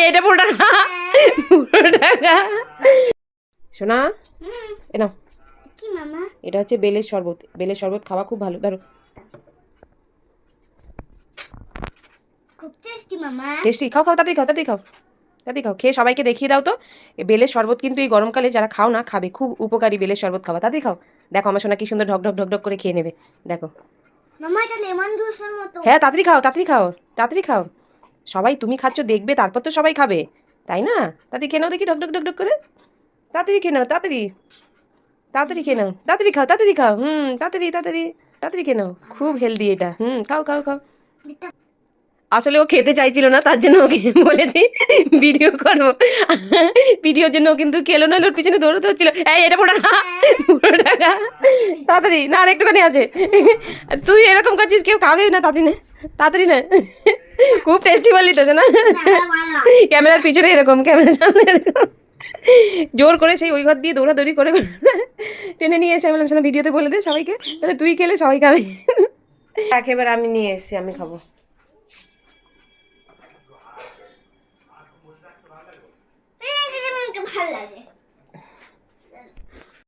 এটা পুরোটা খা, পুরোটা খা। শোনা, এ নাও। কি মামা? এটা হচ্ছে বেলের শরবত। বেলের শরবত খাওয়া খুব ভালো। ধরো। খুব টেস্টি মামা। টেস্টি। খাও খাও, তাড়াতাড়ি খাও, তাড়াতাড়ি খাও, তাড়াতাড়ি খাও। খেয়ে সবাইকে দেখিয়ে দাও তো। এই বেলের শরবত কিন্তু এই গরমকালে যারা খাও না, খাবে। খুব উপকারী বেলের শরবত খাওয়া। তাড়াতাড়ি খাও। দেখো আমার সোনা কি সুন্দর ঢক ঢক ঢক ঢক করে খেয়ে নেবে। দেখো। মামা এটা লেমন জুসের মতো। হ্যাঁ, তাড়াতাড়ি খাও, তাড়াতাড়ি খাও, তাড়াতাড়ি খাও। সবাই তুমি খাচ্ছ দেখবে, তারপর তো সবাই খাবে, তাই না? তাড়াতাড়ি খেয়ে নাও দেখি, ঢক ঢক ঢক ঢক করে। তাড়াতাড়ি খেয়ে নাও, তাড়াতাড়ি, তাড়াতাড়ি খেয়ে নাও, তাড়াতাড়ি খাও, তাড়াতাড়ি খাও। তাড়াতাড়ি তাড়াতাড়ি তাড়াতাড়ি খেয়ে নাও। খুব হেলদি এটা। খাও খাও খাও। আসলে ও খেতে চাইছিল না, তার জন্য ওকে বলেছি ভিডিও করবো। ভিডিওর জন্য ও কিন্তু খেলো না, ওর পিছনে দৌড়তে হচ্ছিল। এই এটা পুরোটা খা, পুরোটা খা। তাড়াতাড়ি না, আর একটুখানি আছে। তুই এরকম করছিস, কেউ খাবে না। তাড়াতাড়ি না, তাড়াতাড়ি না। খুব টেস্টি বললি তো না। ক্যামেরার পিছনে এরকম, ক্যামেরার সামনে এরকম জোর করে সেই ওই ঘর দিয়ে দৌড়াদৌড়ি করে টেনে নিয়ে এসে আমি বললাম, শোনা ভিডিওতে বলে দে সবাইকে, তাহলে তুই খেলে সবাই খাবে। একেবারে আমি নিয়ে এসেছি, আমি খাবো। এই যে আমাকে ভালো লাগে।